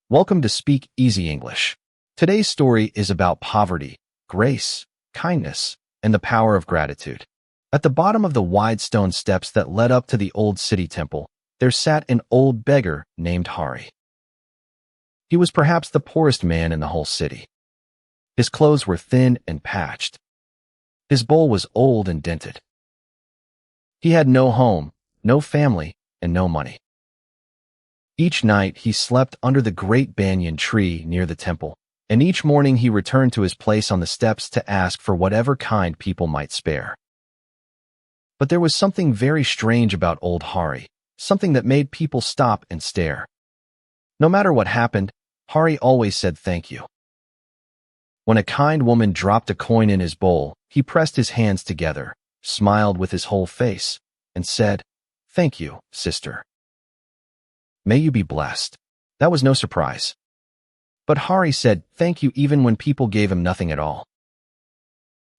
Welcome to Speak Easy English. Today's story is about poverty, grace, kindness, and the power of gratitude. At the bottom of the wide stone steps that led up to the old city temple, there sat an old beggar named Hari. He was perhaps the poorest man in the whole city. His clothes were thin and patched. His bowl was old and dented. He had no home, no family, and no money. Each night he slept under the great banyan tree near the temple, and each morning he returned to his place on the steps to ask for whatever kind people might spare. But there was something very strange about old Hari, something that made people stop and stare. No matter what happened, Hari always said thank you. When a kind woman dropped a coin in his bowl, he pressed his hands together, smiled with his whole face, and said, "Thank you, sister. May you be blessed." That was no surprise. But Hari said thank you even when people gave him nothing at all.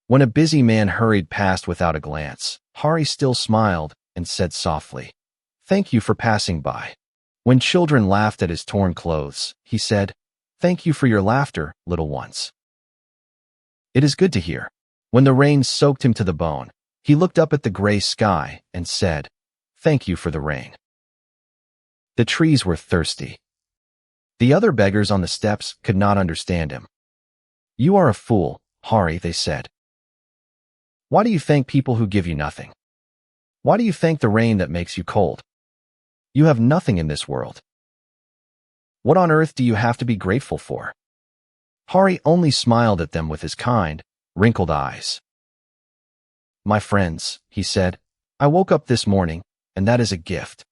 When a busy man hurried past without a glance, Hari still smiled and said softly, "Thank you for passing by." When children laughed at his torn clothes, he said, "Thank you for your laughter, little ones." It is good to hear. When the rain soaked him to the bone, he looked up at the gray sky and said, "Thank you for the rain." The trees were thirsty. The other beggars on the steps could not understand him. "You are a fool, Hari," they said. "Why do you thank people who give you nothing? Why do you thank the rain that makes you cold? You have nothing in this world. What on earth do you have to be grateful for?" Hari only smiled at them with his kind, wrinkled eyes. "My friends," he said, "I woke up this morning, and that is a gift.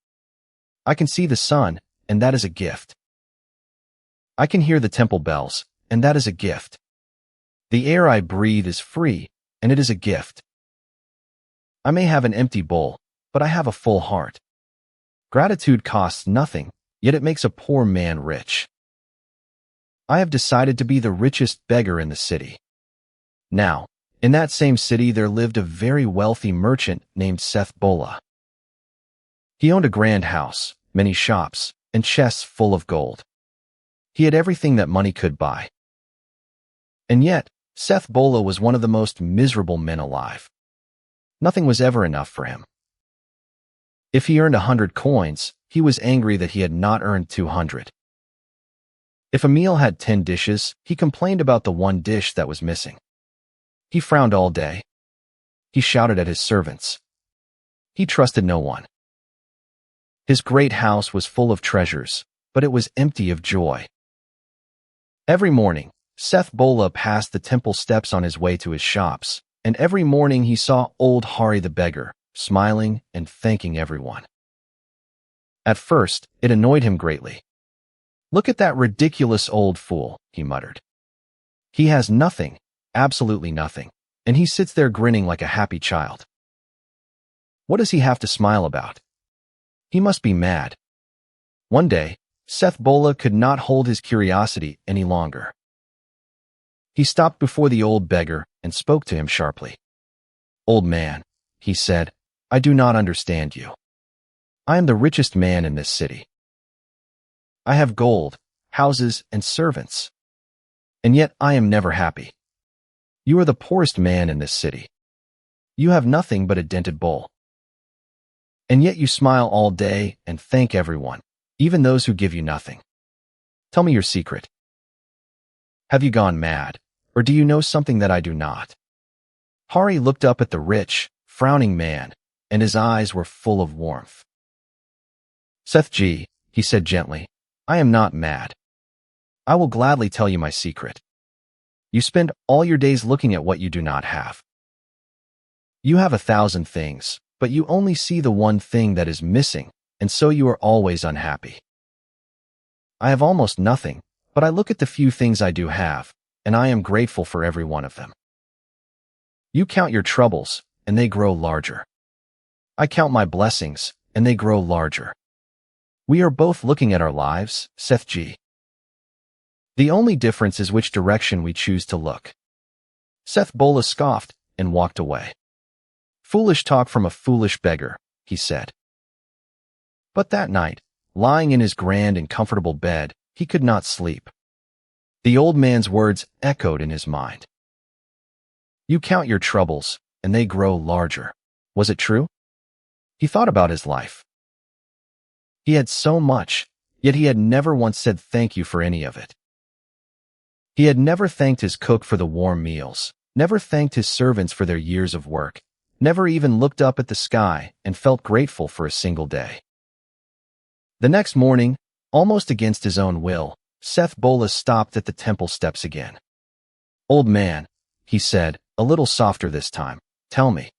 I can see the sun, and that is a gift. I can hear the temple bells, and that is a gift. The air I breathe is free, and it is a gift. I may have an empty bowl, but I have a full heart. Gratitude costs nothing, yet it makes a poor man rich. I have decided to be the richest beggar in the city." Now, in that same city there lived a very wealthy merchant named Seth Bola. He owned a grand house, many shops, and chests full of gold. He had everything that money could buy. And yet, Seth Bola was one of the most miserable men alive. Nothing was ever enough for him. If he earned 100 coins, he was angry that he had not earned 200. If a meal had 10 dishes, he complained about the one dish that was missing. He frowned all day. He shouted at his servants. He trusted no one. His great house was full of treasures, but it was empty of joy. Every morning, Seth Bola passed the temple steps on his way to his shops, and every morning he saw old Hari the beggar, smiling and thanking everyone. At first, it annoyed him greatly. "Look at that ridiculous old fool," he muttered. "He has nothing, absolutely nothing, and he sits there grinning like a happy child. What does he have to smile about? He must be mad." One day, Seth Bola could not hold his curiosity any longer. He stopped before the old beggar and spoke to him sharply. "Old man," he said, "I do not understand you. I am the richest man in this city. I have gold, houses, and servants. And yet I am never happy. You are the poorest man in this city. You have nothing but a dented bowl. And yet you smile all day and thank everyone, even those who give you nothing. Tell me your secret. Have you gone mad, or do you know something that I do not?" Hari looked up at the rich, frowning man, and his eyes were full of warmth. "Seth G," he said gently, "I am not mad. I will gladly tell you my secret. You spend all your days looking at what you do not have. You have 1,000 things, but you only see the one thing that is missing, and so you are always unhappy. I have almost nothing, but I look at the few things I do have, and I am grateful for every one of them. You count your troubles, and they grow larger. I count my blessings, and they grow larger. We are both looking at our lives, Seth G. The only difference is which direction we choose to look." Seth Bola scoffed and walked away. "Foolish talk from a foolish beggar," he said. But that night, lying in his grand and comfortable bed, He could not sleep. The old man's words echoed in his mind. You count your troubles, and they grow larger. Was it true? He thought about his life. He had so much, yet he had never once said thank you for any of it. He had never thanked his cook for the warm meals, never thanked his servants for their years of work, never even looked up at the sky and felt grateful for a single day. The next morning, almost against his own will, Seth Bola stopped at the temple steps again. Old man, he said, a little softer this time, tell me.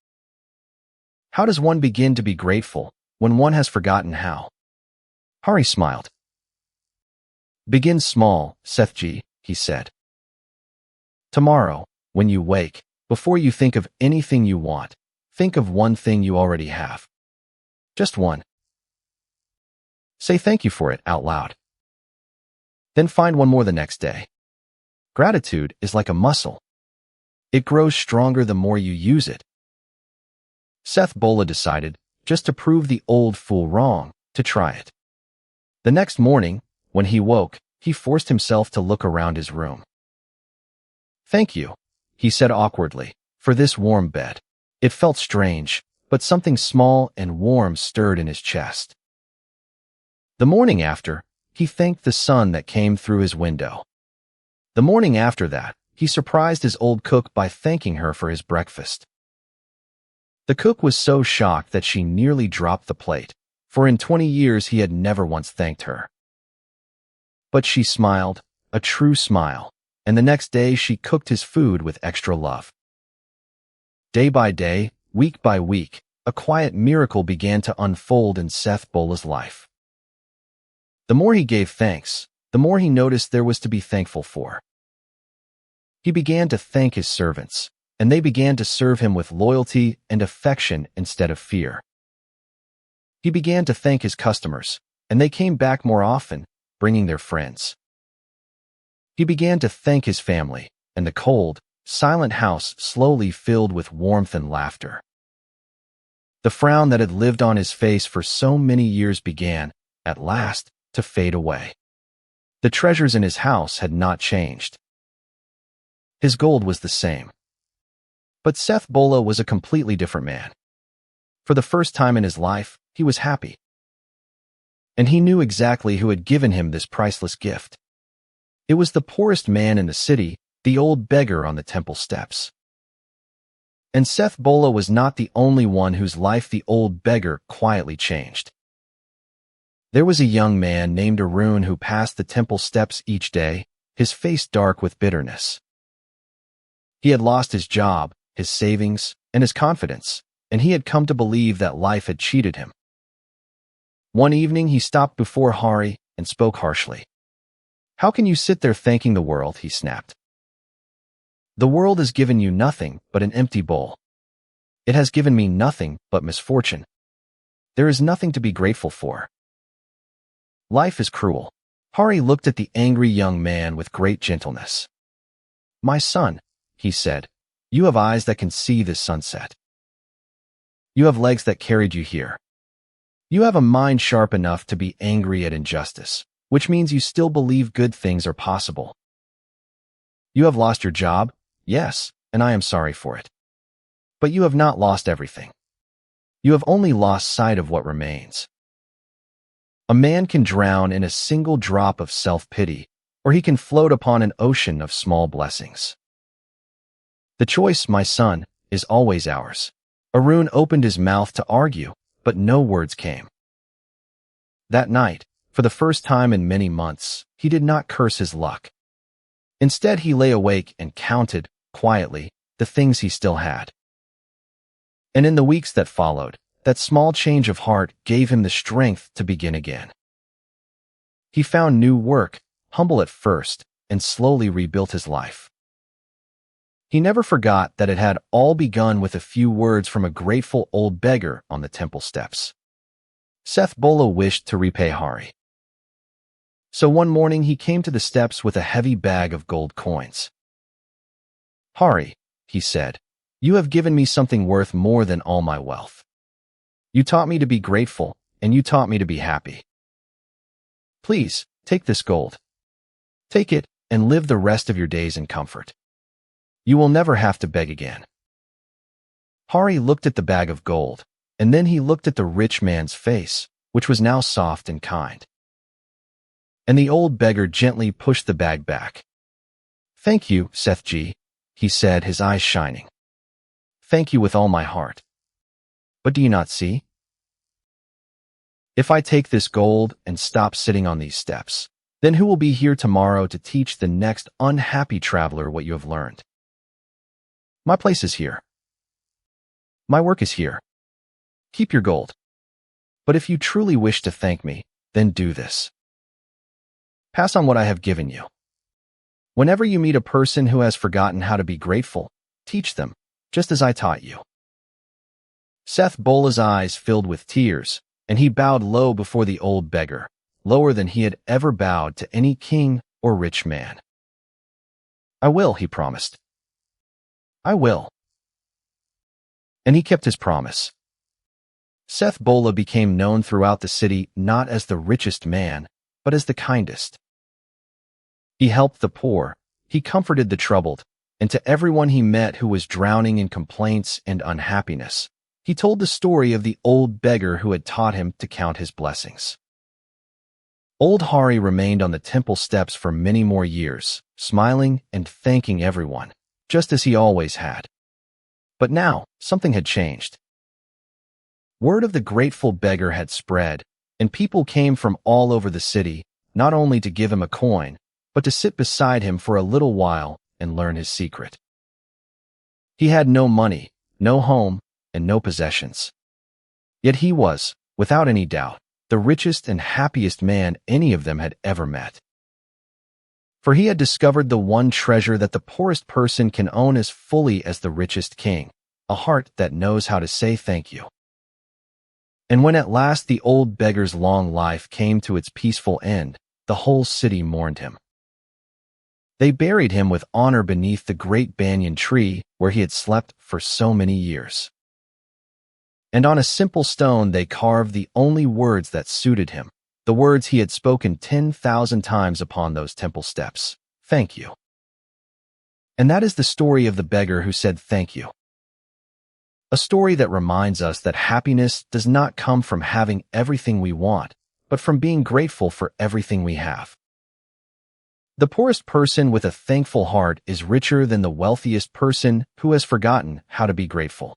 How does one begin to be grateful when one has forgotten how? Hari smiled. Begin small, Sethji, he said. Tomorrow, when you wake, before you think of anything you want, think of one thing you already have. Just one. Say thank you for it out loud. Then find one more the next day. Gratitude is like a muscle. It grows stronger the more you use it. Seth Bola decided, just to prove the old fool wrong, to try it. The next morning, when he woke, he forced himself to look around his room. Thank you, he said awkwardly, for this warm bed. It felt strange, but something small and warm stirred in his chest. The morning after, he thanked the sun that came through his window. The morning after that, he surprised his old cook by thanking her for his breakfast. The cook was so shocked that she nearly dropped the plate, for in 20 years he had never once thanked her. But she smiled, a true smile, and the next day she cooked his food with extra love. Day by day, week by week, a quiet miracle began to unfold in Seth Bola's life. The more he gave thanks, the more he noticed there was to be thankful for. He began to thank his servants, and they began to serve him with loyalty and affection instead of fear. He began to thank his customers, and they came back more often, bringing their friends. He began to thank his family, and the cold, silent house slowly filled with warmth and laughter. The frown that had lived on his face for so many years began, at last, to fade away. The treasures in his house had not changed. His gold was the same. But Seth Bola was a completely different man. For the first time in his life, he was happy. And he knew exactly who had given him this priceless gift. It was the poorest man in the city, the old beggar on the temple steps. And Seth Bola was not the only one whose life the old beggar quietly changed. There was a young man named Arun who passed the temple steps each day, his face dark with bitterness. He had lost his job, his savings, and his confidence, and he had come to believe that life had cheated him. One evening he stopped before Hari and spoke harshly. How can you sit there thanking the world, he snapped. The world has given you nothing but an empty bowl. It has given me nothing but misfortune. There is nothing to be grateful for. Life is cruel. Hari looked at the angry young man with great gentleness. My son, he said, you have eyes that can see this sunset. You have legs that carried you here. You have a mind sharp enough to be angry at injustice, which means you still believe good things are possible. You have lost your job, yes, and I am sorry for it. But you have not lost everything. You have only lost sight of what remains. A man can drown in a single drop of self-pity, or he can float upon an ocean of small blessings. The choice, my son, is always ours. Arun opened his mouth to argue, but no words came. That night, for the first time in many months, he did not curse his luck. Instead, he lay awake and counted, quietly, the things he still had. And in the weeks that followed, that small change of heart gave him the strength to begin again. He found new work, humble at first, and slowly rebuilt his life. He never forgot that it had all begun with a few words from a grateful old beggar on the temple steps. Seth Bola wished to repay Hari. So one morning he came to the steps with a heavy bag of gold coins. Hari, he said, you have given me something worth more than all my wealth. You taught me to be grateful, and you taught me to be happy. Please, take this gold. Take it and live the rest of your days in comfort. You will never have to beg again." Hari looked at the bag of gold, and then he looked at the rich man's face, which was now soft and kind. And the old beggar gently pushed the bag back. "Thank you, Sethji," he said, his eyes shining. "Thank you with all my heart. But do you not see? If I take this gold and stop sitting on these steps, then who will be here tomorrow to teach the next unhappy traveler what you have learned? My place is here. My work is here. Keep your gold. But if you truly wish to thank me, then do this. Pass on what I have given you. Whenever you meet a person who has forgotten how to be grateful, teach them, just as I taught you." Seth Bola's eyes filled with tears, and he bowed low before the old beggar, lower than he had ever bowed to any king or rich man. "I will," he promised. "I will." And he kept his promise. Seth Bola became known throughout the city not as the richest man, but as the kindest. He helped the poor, he comforted the troubled, and to everyone he met who was drowning in complaints and unhappiness, he told the story of the old beggar who had taught him to count his blessings. Old Hari remained on the temple steps for many more years, smiling and thanking everyone, just as he always had. But now, something had changed. Word of the grateful beggar had spread, and people came from all over the city, not only to give him a coin, but to sit beside him for a little while and learn his secret. He had no money, no home, and no possessions. Yet he was, without any doubt, the richest and happiest man any of them had ever met. For he had discovered the one treasure that the poorest person can own as fully as the richest king, a heart that knows how to say thank you. And when at last the old beggar's long life came to its peaceful end, the whole city mourned him. They buried him with honor beneath the great banyan tree where he had slept for so many years. And on a simple stone they carved the only words that suited him, the words he had spoken 10,000 times upon those temple steps: "Thank you." And that is the story of the beggar who said thank you. A story that reminds us that happiness does not come from having everything we want, but from being grateful for everything we have. The poorest person with a thankful heart is richer than the wealthiest person who has forgotten how to be grateful.